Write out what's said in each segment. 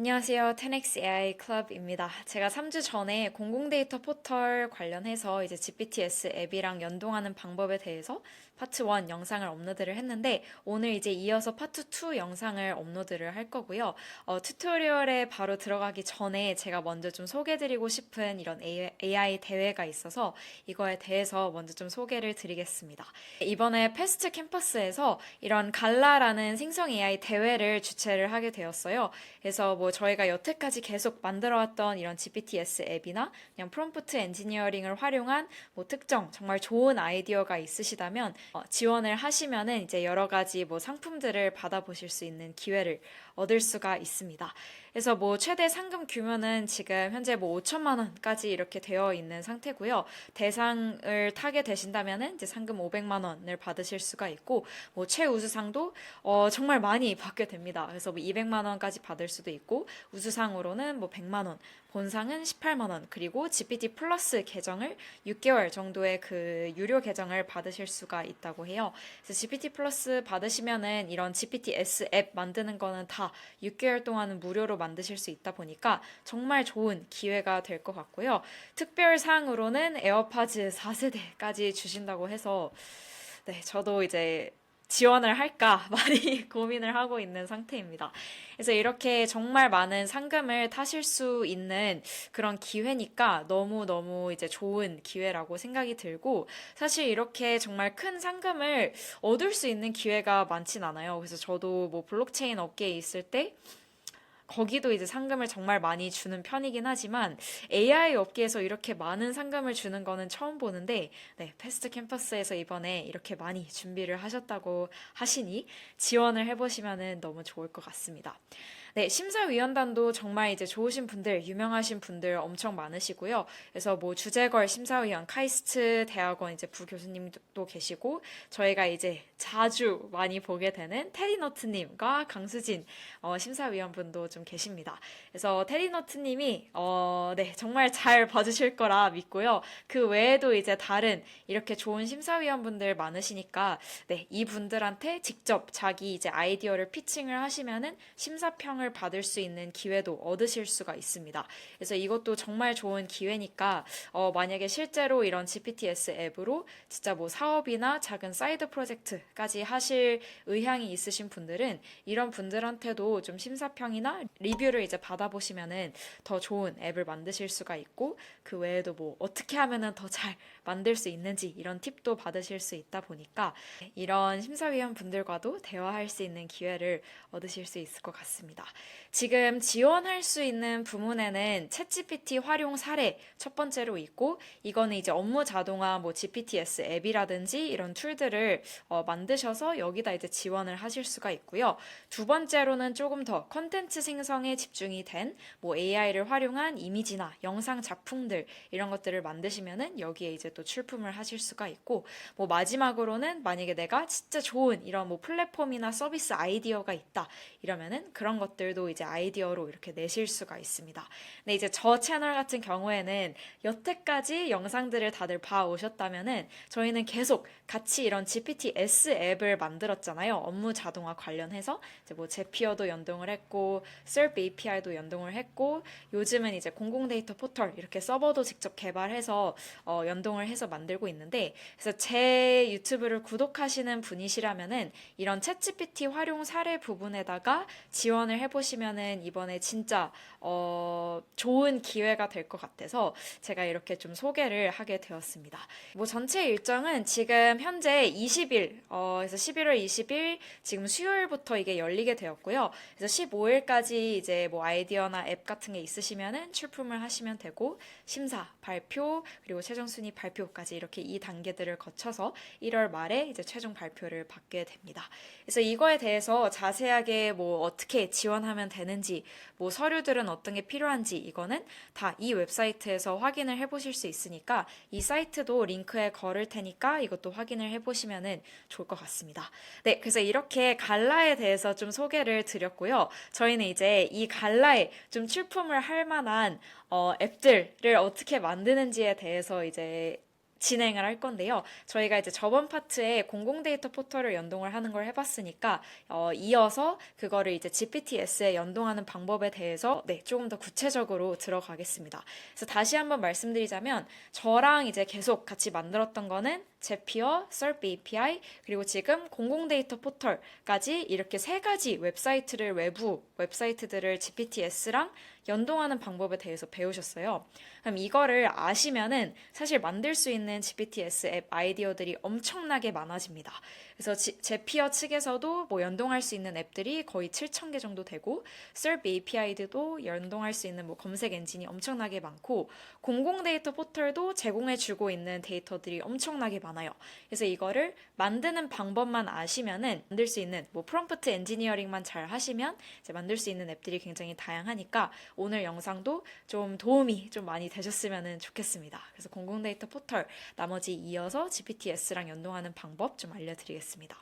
안녕하세요. 10x AI 클럽입니다. 제가 3주 전에 공공데이터 포털 관련해서 이제 GPTS 앱이랑 연동하는 방법에 대해서 파트 1 영상을 업로드를 했는데 오늘 이제 이어서 파트 2 영상을 업로드를 할 거고요. 튜토리얼에 바로 들어가기 전에 제가 먼저 좀 소개드리고 싶은 이런 AI 대회가 있어서 이거에 대해서 먼저 좀 소개를 드리겠습니다. 이번에 패스트 캠퍼스에서 이런 갈라라는 생성 AI 대회를 주최를 하게 되었어요. 그래서 뭐 저희가 여태까지 계속 만들어왔던 이런 GPTS 앱이나 그냥 프롬프트 엔지니어링을 활용한 뭐 특정 정말 좋은 아이디어가 있으시다면 지원을 하시면은 이제 여러 가지 뭐 상품들을 받아보실 수 있는 기회를 얻을 수가 있습니다. 그래서 뭐 최대 상금 규모는 지금 현재 뭐 5천만 원까지 이렇게 되어 있는 상태고요. 대상을 타게 되신다면은 이제 상금 500만 원을 받으실 수가 있고 뭐 최우수상도 정말 많이 받게 됩니다. 그래서 뭐 200만 원까지 받을 수도 있고 우수상으로는 뭐 100만 원, 본상은 18만 원, 그리고 GPT 플러스 계정을 6개월 정도의 그 유료 계정을 받으실 수가 있다고 해요. 그래서 GPT 플러스 받으시면은 이런 GPT S 앱 만드는 거는 다 6개월 동안은 무료로 만드실 수 있다 보니까 정말 좋은 기회가 될 것 같고요. 특별 사항으로는 에어팟즈 4세대까지 주신다고 해서 네, 저도 이제 지원을 할까 많이 고민을 하고 있는 상태입니다. 그래서 이렇게 정말 많은 상금을 타실 수 있는 그런 기회니까 너무너무 이제 좋은 기회라고 생각이 들고 사실 이렇게 정말 큰 상금을 얻을 수 있는 기회가 많진 않아요. 그래서 저도 뭐 블록체인 업계에 있을 때 거기도 이제 상금을 정말 많이 주는 편이긴 하지만 AI 업계에서 이렇게 많은 상금을 주는 거는 처음 보는데 네, 패스트 캠퍼스에서 이번에 이렇게 많이 준비를 하셨다고 하시니 지원을 해보시면 너무 좋을 것 같습니다. 네, 심사위원단도 정말 이제 좋으신 분들, 유명하신 분들 엄청 많으시고요. 그래서 뭐 주재걸 심사위원, 카이스트 대학원 이제 부교수님도 계시고, 저희가 이제 자주 많이 보게 되는 테리너트님과 강수진 심사위원분도 좀 계십니다. 그래서 테리너트님이 네, 정말 잘 봐주실 거라 믿고요. 그 외에도 이제 다른 이렇게 좋은 심사위원분들 많으시니까 네, 이분들한테 직접 자기 이제 아이디어를 피칭을 하시면은 심사평을 받을 수 있는 기회도 얻으실 수가 있습니다. 그래서 이것도 정말 좋은 기회니까 만약에 실제로 이런 GPTS 앱으로 진짜 뭐 사업이나 작은 사이드 프로젝트까지 하실 의향이 있으신 분들은 이런 분들한테도 좀 심사평이나 리뷰를 이제 받아보시면은 더 좋은 앱을 만드실 수가 있고 그 외에도 뭐 어떻게 하면은 더 잘 만들 수 있는지 이런 팁도 받으실 수 있다 보니까 이런 심사위원 분들과도 대화할 수 있는 기회를 얻으실 수 있을 것 같습니다. 지금 지원할 수 있는 부문에는 챗GPT 활용 사례 첫 번째로 있고 이거는 이제 업무 자동화 뭐 GPTS 앱이라든지 이런 툴들을 만드셔서 여기다 이제 지원을 하실 수가 있고요. 두 번째로는 조금 더 컨텐츠 생성에 집중이 된 뭐 AI를 활용한 이미지나 영상 작품들 이런 것들을 만드시면은 여기에 이제 또 출품을 하실 수가 있고 뭐 마지막으로는 만약에 내가 진짜 좋은 이런 뭐 플랫폼이나 서비스 아이디어가 있다 이러면은 그런 것들도 이제 아이디어로 이렇게 내실 수가 있습니다. 근데 이제 저 채널 같은 경우에는 여태까지 영상들을 다들 봐오셨다면은 저희는 계속 같이 이런 GPT S 앱을 만들었잖아요. 업무 자동화 관련해서 이제 뭐 제피어도 연동을 했고 SERP API도 연동을 했고 요즘은 이제 공공데이터 포털 이렇게 서버도 직접 개발해서 연동을 해서 만들고 있는데 그래서 제 유튜브를 구독하시는 분이시라면은 이런 챗GPT 활용 사례 부분에다가 지원을 해보시면은 이번에 진짜 좋은 기회가 될 것 같아서 제가 이렇게 좀 소개를 하게 되었습니다. 뭐 전체 일정은 지금 현재 20일, 그래서 11월 20일 지금 수요일부터 이게 열리게 되었고요. 그래서 15일까지 이제 뭐 아이디어나 앱 같은 게 있으시면은 출품을 하시면 되고 심사, 발표, 그리고 최종 순위 발표까지 이렇게 이 단계들을 거쳐서 1월 말에 이제 최종 발표를 받게 됩니다. 그래서 이거에 대해서 자세하게 뭐 어떻게 지원하면 되는지, 뭐 서류들은 어떤 게 필요한지 이거는 다 이 웹사이트에서 확인을 해보실 수 있으니까 이 사이트도 링크에 걸을 테니까 이것도 확인을 해보시면 좋을 것 같습니다. 네, 그래서 이렇게 갈라에 대해서 좀 소개를 드렸고요. 저희는 이제 이 갈라에 좀 출품을 할 만한 앱들을 어떻게 만드는지에 대해서 이제 진행을 할 건데요. 저희가 이제 저번 파트에 공공데이터 포털을 연동을 하는 걸 해봤으니까 이어서 그거를 이제 GPTS에 연동하는 방법에 대해서 조금 더 구체적으로 들어가겠습니다. 그래서 다시 한번 말씀드리자면 저랑 이제 계속 같이 만들었던 거는 제피어, SERP API, 그리고 지금 공공데이터 포털까지 이렇게 세 가지 웹사이트를 외부 웹사이트들을 GPTS랑 연동하는 방법에 대해서 배우셨어요. 그럼 이거를 아시면은 사실 만들 수 있는 GPTS 앱 아이디어들이 엄청나게 많아집니다. 그래서 제피어 측에서도 뭐 연동할 수 있는 앱들이 거의 7,000개 정도 되고, SERP API도 연동할 수 있는 뭐 검색 엔진이 엄청나게 많고, 공공데이터 포털도 제공해주고 있는 데이터들이 엄청나게 많아요. 그래서 이거를 만드는 방법만 아시면은 만들 수 있는 뭐 프롬프트 엔지니어링만 잘 하시면 이제 만들 수 있는 앱들이 굉장히 다양하니까 오늘 영상도 좀 도움이 좀 많이 되셨으면 좋겠습니다. 그래서 공공데이터 포털 나머지 이어서 GPTS랑 연동하는 방법 좀 알려드리겠습니다.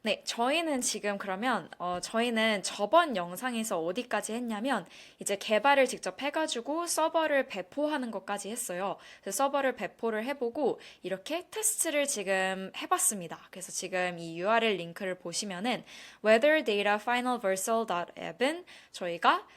네, 저희는 지금 그러면 저희는 저번 영상에서 어디까지 했냐면 이제 개발을 직접 해가지고 서버를 배포하는 것까지 했어요. 그래서 서버를 배포를 해보고 이렇게 테스트를 지금 해봤습니다. 그래서 지금 이 URL 링크를 보시면은 weatherdatafinalversal.app은 저희가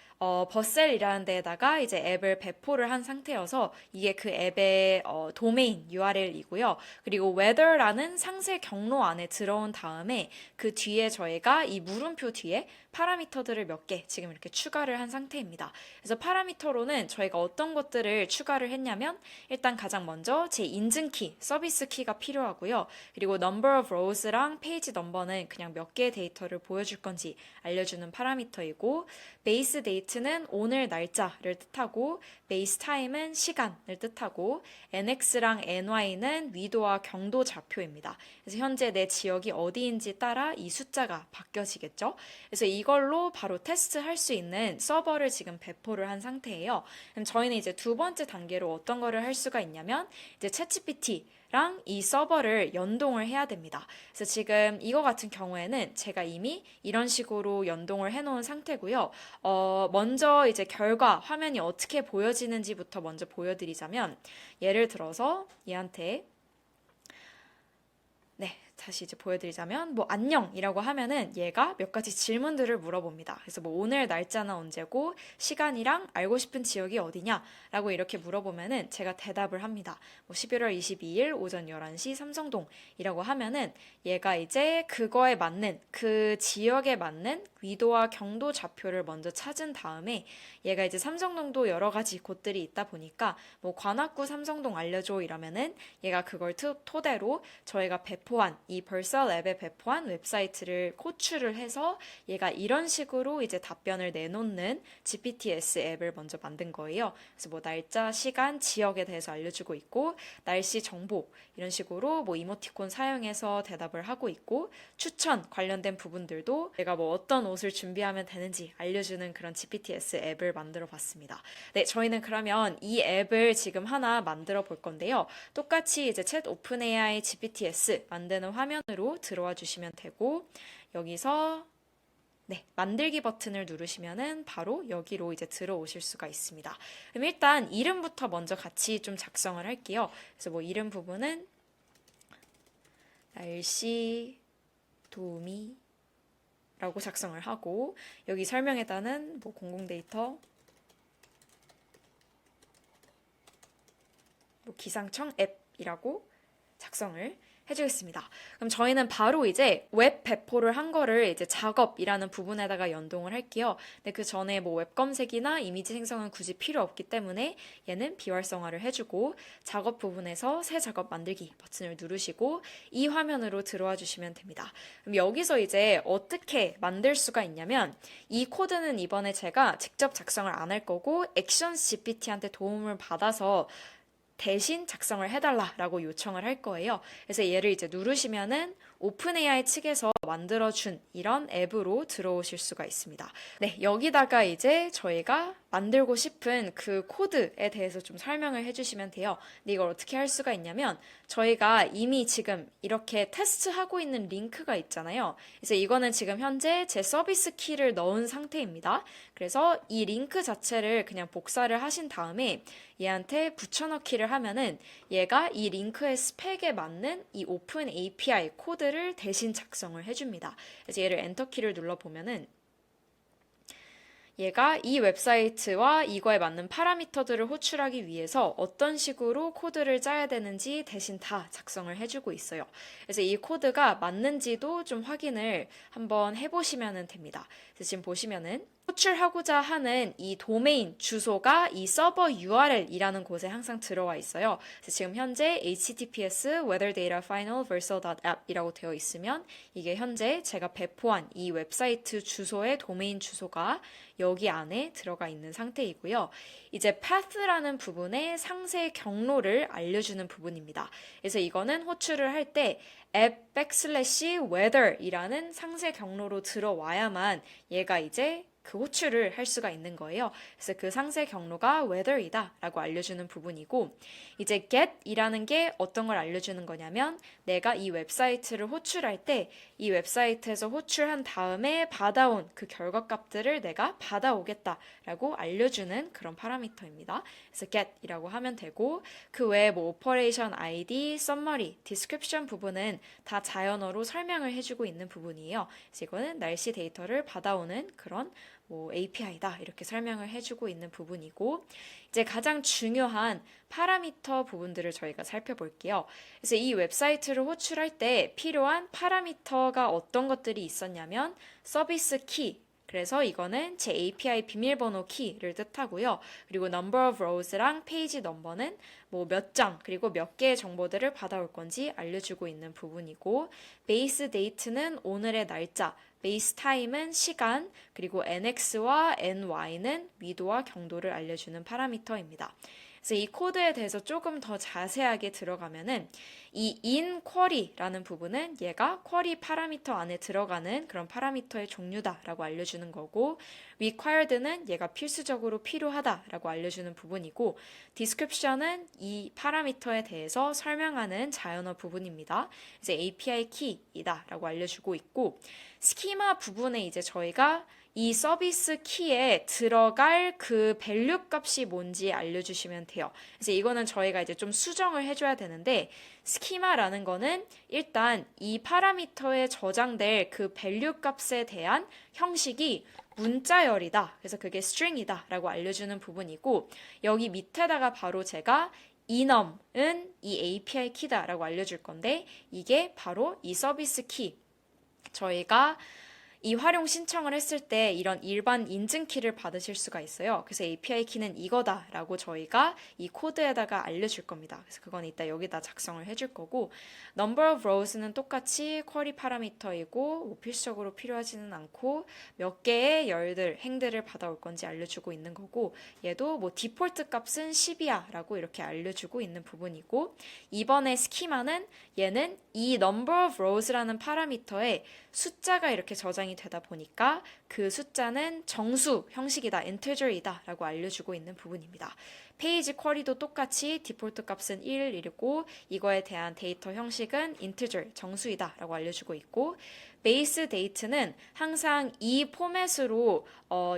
버셀이라는 데에다가 이제 앱을 배포를 한 상태여서 이게 그 앱의 도메인 URL이고요. 그리고 weather라는 상세 경로 안에 들어온 다음에 그 뒤에 저희가 이 물음표 뒤에 파라미터들을 몇 개 지금 이렇게 추가를 한 상태입니다. 그래서 파라미터로는 저희가 어떤 것들을 추가를 했냐면 일단 가장 먼저 제 인증키, 서비스 키가 필요하고요. 그리고 number of rows랑 페이지 넘버는 그냥 몇 개의 데이터를 보여줄 건지 알려주는 파라미터이고, 베이스 데이트는 오늘 날짜를 뜻하고, 베이스 타임은 시간을 뜻하고, nx랑 ny는 위도와 경도 좌표입니다. 그래서 현재 내 지역이 어디인지 따라 이 숫자가 바뀌어지겠죠. 그래서 이걸로 바로 테스트할 수 있는 서버를 지금 배포를 한 상태예요. 그럼 저희는 이제 두 번째 단계로 어떤 거를 할 수가 있냐면 이제 챗GPT랑 이 서버를 연동을 해야 됩니다. 그래서 지금 이거 같은 경우에는 제가 이미 이런 식으로 연동을 해놓은 상태고요. 먼저 이제 결과 화면이 어떻게 보여지는지부터 먼저 보여드리자면 예를 들어서 얘한테 다시 이제 보여드리자면 뭐 안녕이라고 하면은 얘가 몇 가지 질문들을 물어봅니다. 그래서 뭐 오늘 날짜는 언제고 시간이랑 알고 싶은 지역이 어디냐라고 이렇게 물어보면은 제가 대답을 합니다. 뭐 11월 22일 오전 11시 삼성동이라고 하면은 얘가 이제 그거에 맞는 그 지역에 맞는 위도와 경도 좌표를 먼저 찾은 다음에 얘가 이제 삼성동도 여러 가지 곳들이 있다 보니까 뭐 관악구 삼성동 알려줘 이러면은 얘가 그걸 토대로 저희가 배포한 이 벌써 앱에 배포한 웹사이트를 호출을 해서 얘가 이런 식으로 이제 답변을 내놓는 GPTS 앱을 먼저 만든 거예요. 그래서 뭐 날짜, 시간, 지역에 대해서 알려주고 있고 날씨 정보 이런 식으로 뭐 이모티콘 사용해서 대답을 하고 있고 추천 관련된 부분들도 내가 뭐 어떤 옷을 준비하면 되는지 알려주는 그런 GPTS 앱을 만들어 봤습니다. 네, 저희는 그러면 이 앱을 지금 하나 만들어 볼 건데요. 똑같이 이제 챗 오픈AI GPTS 만드는 화면으로 들어와 주시면 되고 여기서 만들기 버튼을 누르시면은 바로 여기로 이제 들어오실 수가 있습니다. 그럼 일단 이름부터 먼저 같이 좀 작성을 할게요. 그래서 뭐 이름 부분은 날씨 도우미 라고 작성을 하고 여기 설명에다는 뭐 공공데이터 뭐 기상청 앱이라고 작성을 해주겠습니다. 그럼 저희는 바로 이제 웹 배포를 한 거를 이제 작업이라는 부분에다가 연동을 할게요. 근데 그 전에 뭐 웹 검색이나 이미지 생성은 굳이 필요 없기 때문에 얘는 비활성화를 해주고 작업 부분에서 새 작업 만들기 버튼을 누르시고 이 화면으로 들어와 주시면 됩니다. 그럼 여기서 이제 어떻게 만들 수가 있냐면 이 코드는 이번에 제가 직접 작성을 안 할 거고 액션스 GPT한테 도움을 받아서 대신 작성을 해달라라고 요청을 할 거예요. 그래서 얘를 이제 누르시면은 오픈AI 측에서 만들어준 이런 앱으로 들어오실 수가 있습니다. 네, 여기다가 이제 저희가 만들고 싶은 그 코드에 대해서 좀 설명을 해주시면 돼요. 근데 이걸 어떻게 할 수가 있냐면 저희가 이미 지금 이렇게 테스트하고 있는 링크가 있잖아요. 그래서 이거는 지금 현재 제 서비스 키를 넣은 상태입니다. 그래서 이 링크 자체를 그냥 복사를 하신 다음에 얘한테 붙여넣기를 하면은 얘가 이 링크의 스펙에 맞는 이 오픈 API 코드를 대신 작성을 해줍니다. 그래서 얘를 엔터키를 눌러보면은 얘가 이 웹사이트와 이거에 맞는 파라미터들을 호출하기 위해서 어떤 식으로 코드를 짜야 되는지 대신 다 작성을 해주고 있어요. 그래서 이 코드가 맞는지도 좀 확인을 한번 해보시면 됩니다. 그래서 지금 보시면은 호출하고자 하는 이 도메인 주소가 이 서버 URL이라는 곳에 항상 들어와 있어요. 그래서 지금 현재 https weatherdatafinalversal.app 이라고 되어 있으면 이게 현재 제가 배포한 이 웹사이트 주소의 도메인 주소가 여기 안에 들어가 있는 상태이고요. 이제 path라는 부분의 상세 경로를 알려주는 부분입니다. 그래서 이거는 호출을 할 때 app\weather이라는 상세 경로로 들어와야만 얘가 이제 그 호출을 할 수가 있는 거예요. 그래서 그 상세 경로가 weather이다 라고 알려주는 부분이고 이제 get이라는 게 어떤 걸 알려주는 거냐면 내가 이 웹사이트를 호출할 때 이 웹사이트에서 호출한 다음에 받아온 그 결과값들을 내가 받아오겠다 라고 알려주는 그런 파라미터입니다. 그래서 get이라고 하면 되고 그 외에 뭐 operation ID, summary, description 부분은 다 자연어로 설명을 해주고 있는 부분이에요. 그래서 이거는 날씨 데이터를 받아오는 그런 뭐 API다 이렇게 설명을 해주고 있는 부분이고 이제 가장 중요한 파라미터 부분들을 저희가 살펴볼게요. 그래서 이 웹사이트를 호출할 때 필요한 파라미터가 어떤 것들이 있었냐면 서비스 키 그래서 이거는 제 API 비밀번호 키를 뜻하고요. 그리고 number of rows랑 페이지 넘버는 뭐 몇 장 그리고 몇 개의 정보들을 받아올 건지 알려주고 있는 부분이고 base date는 오늘의 날짜 베이스 타임은 시간, 그리고 nx와 ny는 위도와 경도를 알려주는 파라미터입니다. 그래서 이 코드에 대해서 조금 더 자세하게 들어가면은 이 in query라는 부분은 얘가 쿼리 파라미터 안에 들어가는 그런 파라미터의 종류다라고 알려주는 거고 required는 얘가 필수적으로 필요하다라고 알려주는 부분이고 description은 이 파라미터에 대해서 설명하는 자연어 부분입니다. 이제 API 키이다라고 알려주고 있고 스키마 부분에 이제 저희가 이 서비스 키에 들어갈 그 밸류 값이 뭔지 알려주시면 돼요. 그래서 이거는 저희가 이제 좀 수정을 해줘야 되는데 스키마라는 거는 일단 이 파라미터에 저장될 그 밸류 값에 대한 형식이 문자열이다. 그래서 그게 string이다 라고 알려주는 부분이고 여기 밑에다가 바로 제가 enum은 이 API 키다라고 알려줄 건데 이게 바로 이 서비스 키 저희가 이 활용 신청을 했을 때 이런 일반 인증키를 받으실 수가 있어요. 그래서 API 키는 이거다라고 저희가 이 코드에다가 알려줄 겁니다. 그래서 그건 이따 여기다 작성을 해줄 거고 number of rows는 똑같이 쿼리 파라미터이고 뭐 필수적으로 필요하지는 않고 몇 개의 열들, 행들을 받아올 건지 알려주고 있는 거고 얘도 뭐 디폴트 값은 10이야 라고 이렇게 알려주고 있는 부분이고 이번에 스키마는 얘는 이 number of rows라는 파라미터에 숫자가 이렇게 저장이 되다 보니까 그 숫자는 정수 형식이다, integer이다 라고 알려주고 있는 부분입니다. 페이지 쿼리도 똑같이 디폴트 값은 1이고 이거에 대한 데이터 형식은 integer, 정수이다 라고 알려주고 있고 베이스 데이트는 항상 이 포맷으로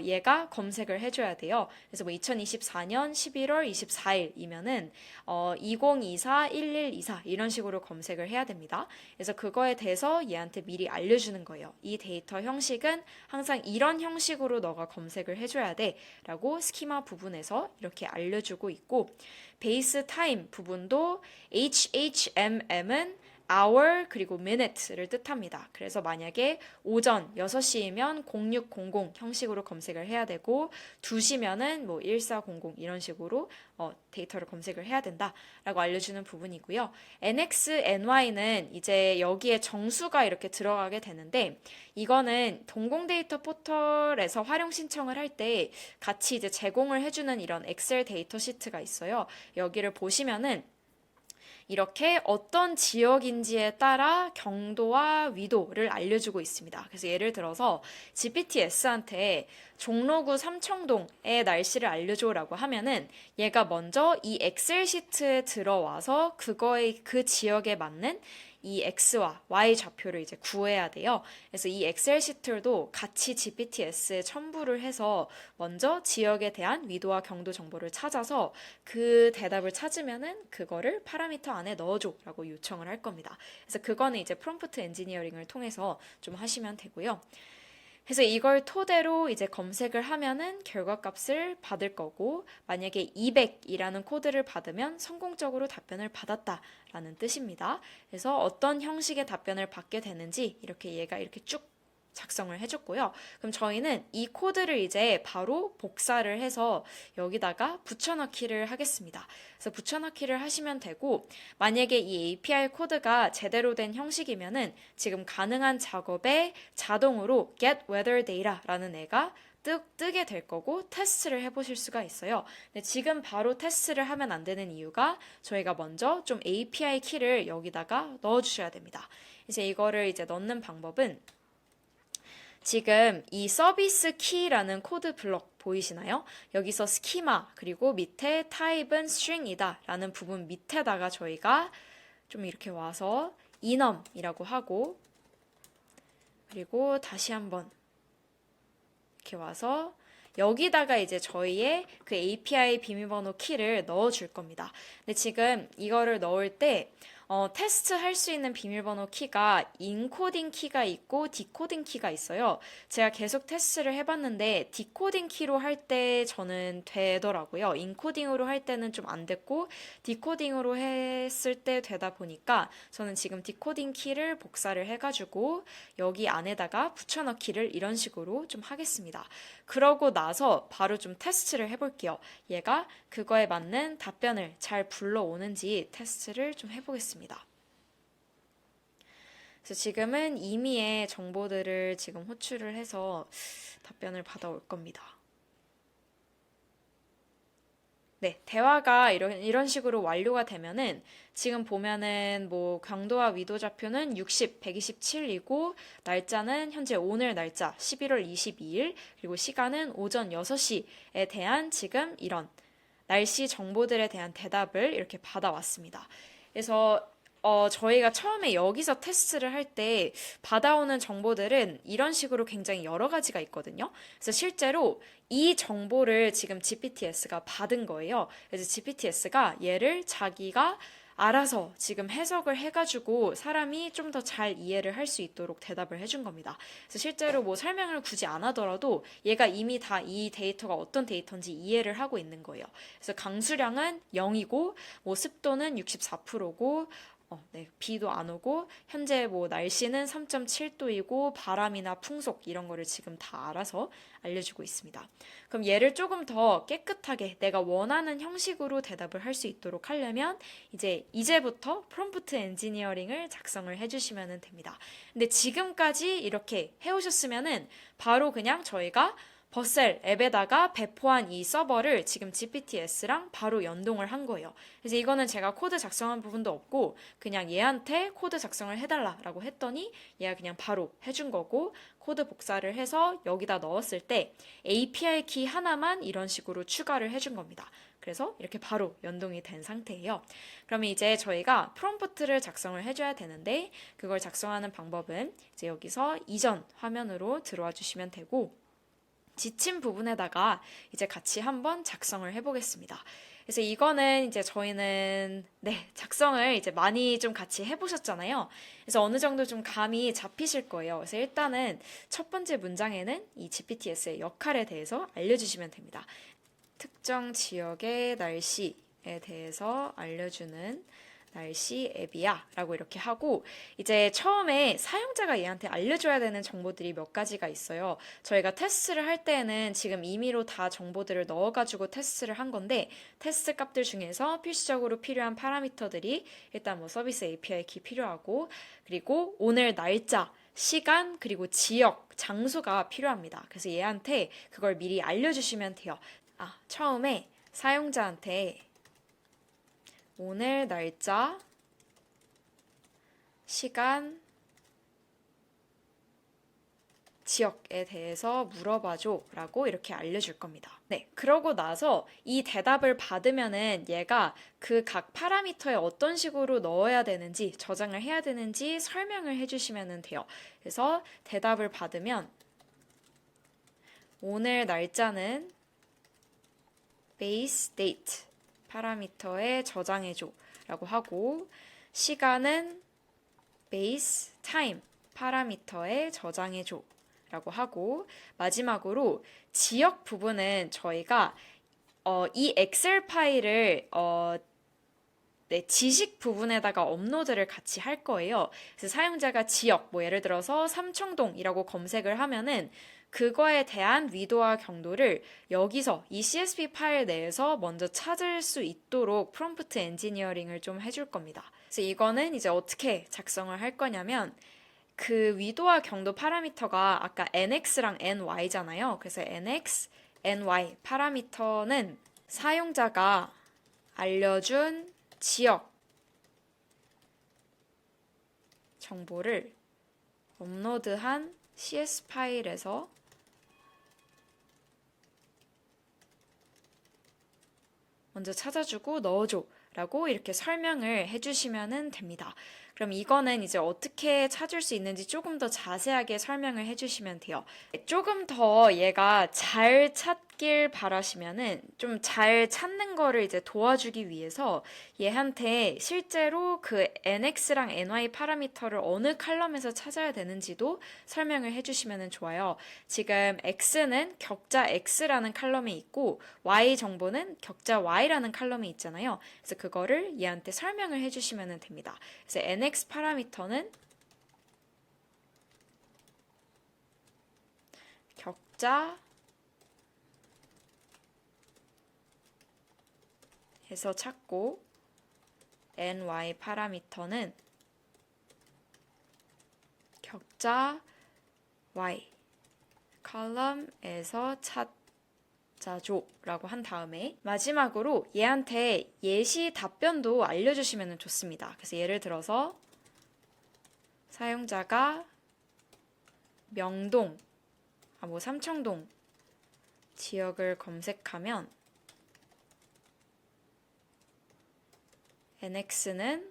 얘가 검색을 해줘야 돼요. 그래서 뭐 2024년 11월 24일이면은 2024-1124 이런 식으로 검색을 해야 됩니다. 그래서 그거에 대해서 얘한테 미리 알려주는 거예요. 이 데이터 형식은 항상 이런 형식으로 너가 검색을 해줘야 돼 라고 스키마 부분에서 이렇게 알려주고 있고 베이스 타임 부분도 HHMM은 hour 그리고 minute를 뜻합니다. 그래서 만약에 오전 6시이면 0600 형식으로 검색을 해야 되고 2시면은 뭐 1400 이런 식으로 데이터를 검색을 해야 된다라고 알려주는 부분이고요. NX, NY는 이제 여기에 정수가 이렇게 들어가게 되는데 이거는 동공 데이터 포털에서 활용 신청을 할 때 같이 이제 제공을 해주는 이런 엑셀 데이터 시트가 있어요. 여기를 보시면은 이렇게 어떤 지역인지에 따라 경도와 위도를 알려주고 있습니다. 그래서 예를 들어서 GPTS한테 종로구 삼청동의 날씨를 알려줘라고 하면은 얘가 먼저 이 엑셀 시트에 들어와서 그 지역에 맞는 이 X와 Y 좌표를 이제 구해야 돼요. 그래서 이 엑셀 시트도 같이 GPTS에 첨부를 해서 먼저 지역에 대한 위도와 경도 정보를 찾아서 그 대답을 찾으면은 그거를 파라미터 안에 넣어줘라고 요청을 할 겁니다. 그래서 그거는 이제 프롬프트 엔지니어링을 통해서 좀 하시면 되고요. 그래서 이걸 토대로 이제 검색을 하면은 결과값을 받을 거고, 만약에 200이라는 코드를 받으면 성공적으로 답변을 받았다라는 뜻입니다. 그래서 어떤 형식의 답변을 받게 되는지 이렇게 얘가 이렇게 쭉 작성을 해줬고요. 그럼 저희는 이 코드를 이제 바로 복사를 해서 여기다가 붙여넣기를 하겠습니다. 그래서 붙여넣기를 하시면 되고, 만약에 이 API 코드가 제대로 된 형식이면은 지금 가능한 작업에 자동으로 get weather data라는 애가 뜨게 될 거고 테스트를 해보실 수가 있어요. 근데 지금 바로 테스트를 하면 안 되는 이유가 저희가 먼저 좀 API 키를 여기다가 넣어주셔야 됩니다. 이제 이거를 이제 넣는 방법은 지금 이 서비스 키라는 코드 블록 보이시나요? 여기서 스키마 그리고 밑에 타입은 string이다 라는 부분 밑에다가 저희가 좀 이렇게 와서 enum이라고 하고, 그리고 다시 한번 이렇게 와서 여기다가 이제 저희의 그 API 비밀번호 키를 넣어 줄 겁니다. 근데 지금 이거를 넣을 때 테스트 할 수 있는 비밀번호 키가 인코딩 키가 있고 디코딩 키가 있어요. 제가 계속 테스트를 해봤는데 디코딩 키로 할 때 저는 되더라고요. 인코딩으로 할 때는 좀 안 됐고 디코딩으로 했을 때 되다 보니까 저는 지금 디코딩 키를 복사를 해가지고 여기 안에다가 붙여넣기를 이런 식으로 좀 하겠습니다. 그러고 나서 바로 좀 테스트를 해볼게요. 얘가 그거에 맞는 답변을 잘 불러오는지 테스트를 좀 해보겠습니다. 그래서 지금은 임의의 정보들을 지금 호출을 해서 답변을 받아올 겁니다. 네, 대화가 이런 식으로 완료가 되면은 지금 보면은 뭐 강도와 위도 좌표는 60, 127이고 날짜는 현재 오늘 날짜 11월 22일, 그리고 시간은 오전 6시에 대한 지금 이런 날씨 정보들에 대한 대답을 이렇게 받아왔습니다. 그래서 저희가 처음에 여기서 테스트를 할 때 받아오는 정보들은 이런 식으로 굉장히 여러 가지가 있거든요. 그래서 실제로 이 정보를 지금 GPTS가 받은 거예요. 그래서 GPTS가 얘를 자기가 알아서 지금 해석을 해가지고 사람이 좀 더 잘 이해를 할 수 있도록 대답을 해준 겁니다. 그래서 실제로 뭐 설명을 굳이 안 하더라도 얘가 이미 다 이 데이터가 어떤 데이터인지 이해를 하고 있는 거예요. 그래서 강수량은 0이고, 뭐 습도는 64%고, 네, 비도 안 오고, 현재 뭐 날씨는 3.7도이고, 바람이나 풍속 이런 거를 지금 다 알아서 알려주고 있습니다. 그럼 얘를 조금 더 깨끗하게 내가 원하는 형식으로 대답을 할 수 있도록 하려면 이제부터 프롬프트 엔지니어링을 작성을 해주시면 됩니다. 근데 지금까지 이렇게 해오셨으면은 바로 그냥 저희가 버셀 앱에다가 배포한 이 서버를 지금 GPTS랑 바로 연동을 한 거예요. 그래서 이거는 제가 코드 작성한 부분도 없고 그냥 얘한테 코드 작성을 해달라라고 했더니 얘가 그냥 바로 해준 거고, 코드 복사를 해서 여기다 넣었을 때 API 키 하나만 이런 식으로 추가를 해준 겁니다. 그래서 이렇게 바로 연동이 된 상태예요. 그러면 이제 저희가 프롬프트를 작성을 해줘야 되는데, 그걸 작성하는 방법은 이제 여기서 이전 화면으로 들어와 주시면 되고, 지침 부분에다가 이제 같이 한번 작성을 해보겠습니다. 그래서 이거는 이제 저희는 작성을 이제 많이 좀 같이 해보셨잖아요. 그래서 어느 정도 좀 감이 잡히실 거예요. 그래서 일단은 첫 번째 문장에는 이 GPTS의 역할에 대해서 알려주시면 됩니다. 특정 지역의 날씨에 대해서 알려주는 날씨 앱이야 라고 이렇게 하고, 이제 처음에 사용자가 얘한테 알려줘야 되는 정보들이 몇 가지가 있어요. 저희가 테스트를 할 때는 지금 임의로 다 정보들을 넣어가지고 테스트를 한 건데, 테스트 값들 중에서 필수적으로 필요한 파라미터들이 일단 뭐 서비스 API 키 필요하고, 그리고 오늘 날짜, 시간, 그리고 지역, 장소가 필요합니다. 그래서 얘한테 그걸 미리 알려주시면 돼요. 처음에 사용자한테 오늘 날짜 시간, 지역에 대해서 물어봐줘 라고 이렇게 알려줄 겁니다. 네, 그러고 나서 이 대답을 받으면은 얘가 그 각 파라미터에 어떤 식으로 넣어야 되는지, 저장을 해야 되는지 설명을 해주시면 돼요. 그래서 대답을 받으면 오늘 날짜는 base date 파라미터에 저장해줘 라고 하고, 시간은 base time 파라미터에 저장해줘 라고 하고, 마지막으로 지역 부분은 저희가 이 엑셀 파일을 네, 지식 부분에다가 업로드를 같이 할 거예요. 그래서 사용자가 지역, 뭐 예를 들어서 삼청동이라고 검색을 하면은 그거에 대한 위도와 경도를 여기서 이 CSV 파일 내에서 먼저 찾을 수 있도록 프롬프트 엔지니어링을 좀 해줄 겁니다. 그래서 이거는 이제 어떻게 작성을 할 거냐면, 그 위도와 경도 파라미터가 아까 nx랑 ny잖아요. 그래서 nx, ny 파라미터는 사용자가 알려준 지역 정보를 업로드한 CS 파일에서 먼저 찾아주고 넣어줘 라고 이렇게 설명을 해주시면 됩니다. 그럼 이거는 이제 어떻게 찾을 수 있는지 조금 더 자세하게 설명을 해주시면 돼요. 조금 더 얘가 잘 찾길 바라시면은 좀 잘 찾는 거를 이제 도와주기 위해서 얘한테 실제로 그 nx랑 ny 파라미터를 어느 컬럼에서 찾아야 되는지도 설명을 해주시면 좋아요. 지금 x는 격자 x라는 컬럼에 있고 y 정보는 격자 y라는 컬럼에 있잖아요. 그래서 그거를 얘한테 설명을 해주시면 됩니다. 그래서 nx 파라미터는 격자 해서 찾고, ny 파라미터는 격자 y 컬럼에서 찾아줘 라고 한 다음에 마지막으로 얘한테 예시 답변도 알려주시면 좋습니다. 그래서 예를 들어서 사용자가 명동, 뭐 삼청동 지역을 검색하면 nx는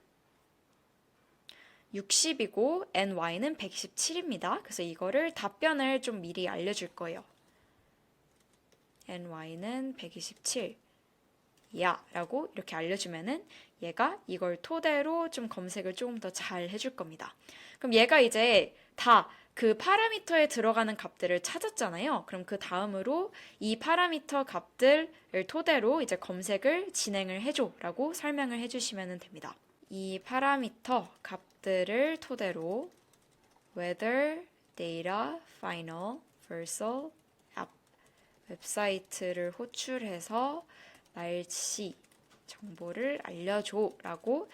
60이고 ny는 117입니다. 그래서 이거를 답변을 좀 미리 알려줄 거예요. ny는 127 야 라고 이렇게 알려주면은 얘가 이걸 토대로 좀 검색을 조금 더 잘 해줄 겁니다. 그럼 얘가 이제 다 그 파라미터에 들어가는 값들을 찾았잖아요. 그럼 그 다음으로 이 파라미터 값들을 토대로 이제 검색을 진행을 해줘 라고 설명을 해주시면 됩니다. 이 파라미터 값들을 토대로 weather, data, final, versal, app 웹사이트를 호출해서 날씨 정보를 알려줘 라고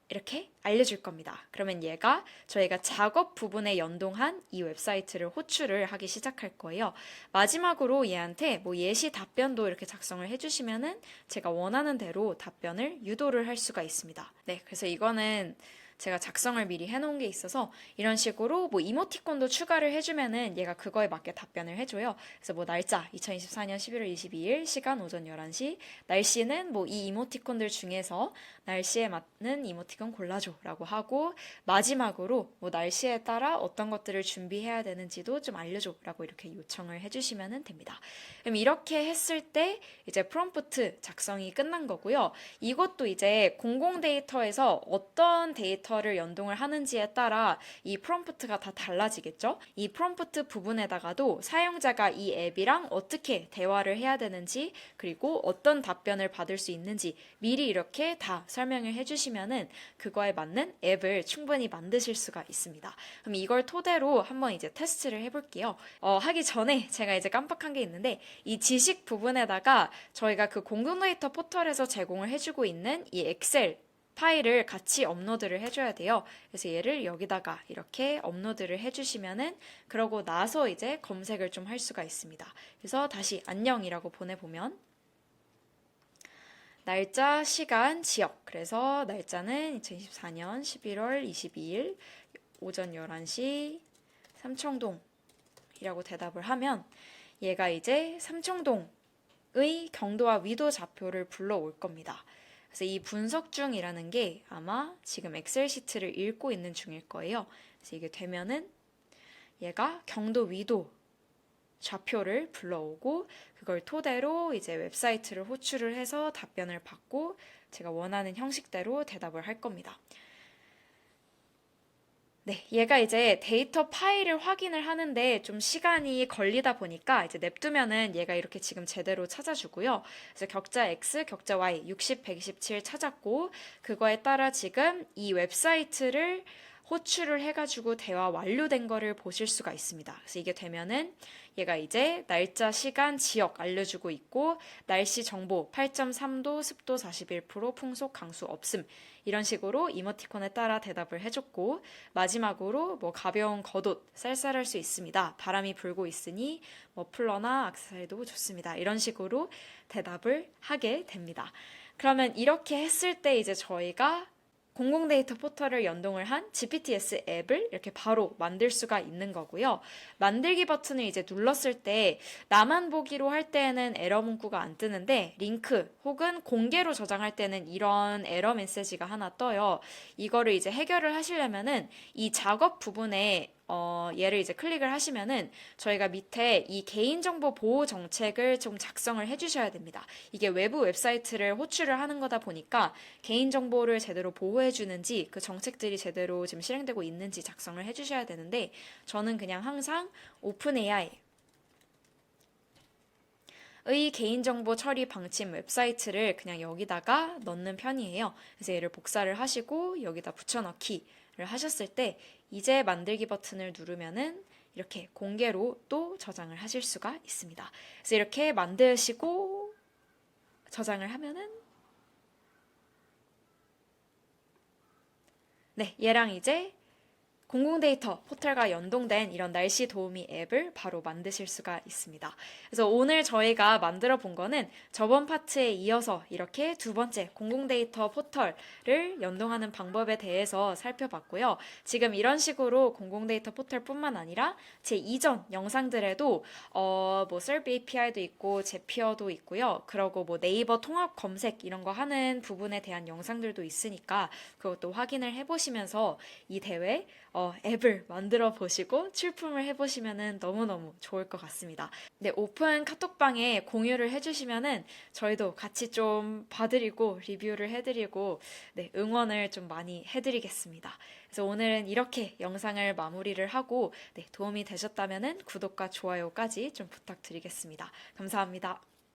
이렇게 알려줄 겁니다. 그러면 얘가 저희가 작업 부분에 연동한 이 웹사이트를 호출을 하기 시작할 거예요. 마지막으로 얘한테 뭐 예시 답변도 이렇게 작성을 해주시면은 제가 원하는 대로 답변을 유도를 할 수가 있습니다. 네, 그래서 이거는 제가 작성을 미리 해놓은 게 있어서 이런 식으로 뭐 이모티콘도 추가를 해주면은 얘가 그거에 맞게 답변을 해줘요. 그래서 뭐 날짜 2024년 11월 22일 시간 오전 11시, 날씨는 뭐 이 이모티콘들 중에서 날씨에 맞는 이모티콘 골라줘 라고 하고, 마지막으로 뭐 날씨에 따라 어떤 것들을 준비해야 되는지도 좀 알려줘 라고 이렇게 요청을 해주시면 됩니다. 그럼 이렇게 했을 때 이제 프롬프트 작성이 끝난 거고요. 이것도 이제 공공 데이터에서 어떤 데이터를 연동을 하는지에 따라 이 프롬프트가 다 달라지겠죠? 이 프롬프트 부분에다가도 사용자가 이 앱이랑 어떻게 대화를 해야 되는지, 그리고 어떤 답변을 받을 수 있는지 미리 이렇게 다 설명을 해주시면은 그거에 맞는 앱을 충분히 만드실 수가 있습니다. 그럼 이걸 토대로 한번 이제 테스트를 해볼게요. 하기 전에 제가 이제 깜빡한 게 있는데, 이 지식 부분에다가 저희가 그 공동 데이터 포털에서 제공을 해주고 있는 이 엑셀 파일을 같이 업로드를 해줘야 돼요. 그래서 얘를 여기다가 이렇게 업로드를 해주시면은 그러고 나서 이제 검색을 좀 할 수가 있습니다. 그래서 다시 안녕이라고 보내보면 날짜, 시간, 지역. 그래서 날짜는 2024년 11월 22일 오전 11시 삼청동이라고 대답을 하면 얘가 이제 삼청동의 경도와 위도 좌표를 불러올 겁니다. 그래서 이 분석 중이라는 게 아마 지금 엑셀 시트를 읽고 있는 중일 거예요. 그래서 이게 되면은 얘가 경도 위도 좌표를 불러오고 그걸 토대로 이제 웹사이트를 호출을 해서 답변을 받고 제가 원하는 형식대로 대답을 할 겁니다. 네, 얘가 이제 데이터 파일을 확인을 하는데 좀 시간이 걸리다 보니까 이제 냅두면은 얘가 이렇게 지금 제대로 찾아주고요. 그래서 격자 X, 격자 Y, 60, 127 찾았고 그거에 따라 지금 이 웹사이트를 호출을 해가지고 대화 완료된 거를 보실 수가 있습니다. 그래서 이게 되면은 얘가 이제 날짜, 시간, 지역 알려주고 있고 날씨 정보 8.3도, 습도 41%, 풍속 강수 없음 이런 식으로 이모티콘에 따라 대답을 해줬고 마지막으로 뭐 가벼운 겉옷 쌀쌀할 수 있습니다. 바람이 불고 있으니 머플러나 악세사리도 좋습니다. 이런 식으로 대답을 하게 됩니다. 그러면 이렇게 했을 때 이제 저희가 공공데이터 포털을 연동을 한 GPTS 앱을 이렇게 바로 만들 수가 있는 거고요. 만들기 버튼을 이제 눌렀을 때 나만 보기로 할 때에는 에러 문구가 안 뜨는데 링크 혹은 공개로 저장할 때는 이런 에러 메시지가 하나 떠요. 이거를 이제 해결을 하시려면은 이 작업 부분에 얘를 이제 클릭을 하시면은 저희가 밑에 이 개인정보 보호 정책을 좀 작성을 해주셔야 됩니다. 이게 외부 웹사이트를 호출을 하는 거다 보니까 개인정보를 제대로 보호해주는지 그 정책들이 제대로 지금 실행되고 있는지 작성을 해주셔야 되는데 저는 그냥 항상 오픈AI 의 개인정보 처리 방침 웹사이트를 그냥 여기다가 넣는 편이에요. 그래서 얘를 복사를 하시고 여기다 붙여넣기를 하셨을 때 이제 만들기 버튼을 누르면은 이렇게 공개로 또 저장을 하실 수가 있습니다. 그래서 이렇게 만드시고 저장을 하면은 네, 얘랑 이제 공공데이터 포털과 연동된 이런 날씨 도우미 앱을 바로 만드실 수가 있습니다. 그래서 오늘 저희가 만들어 본 거는 저번 파트에 이어서 이렇게 두 번째 공공데이터 포털을 연동하는 방법에 대해서 살펴봤고요. 지금 이런 식으로 공공데이터 포털뿐만 아니라 제 이전 영상들에도 뭐 셀프 API도 있고 제피어도 있고요. 그러고 뭐 네이버 통합 검색 이런 거 하는 부분에 대한 영상들도 있으니까 그것도 확인을 해보시면서 이 대회 앱을 만들어 보시고 출품을 해보시면 너무너무 좋을 것 같습니다. 네, 오픈 카톡방에 공유를 해주시면은 저희도 같이 좀 봐드리고 리뷰를 해드리고 네, 응원을 좀 많이 해드리겠습니다. 그래서 오늘은 이렇게 영상을 마무리를 하고 네, 도움이 되셨다면 구독과 좋아요까지 좀 부탁드리겠습니다. 감사합니다.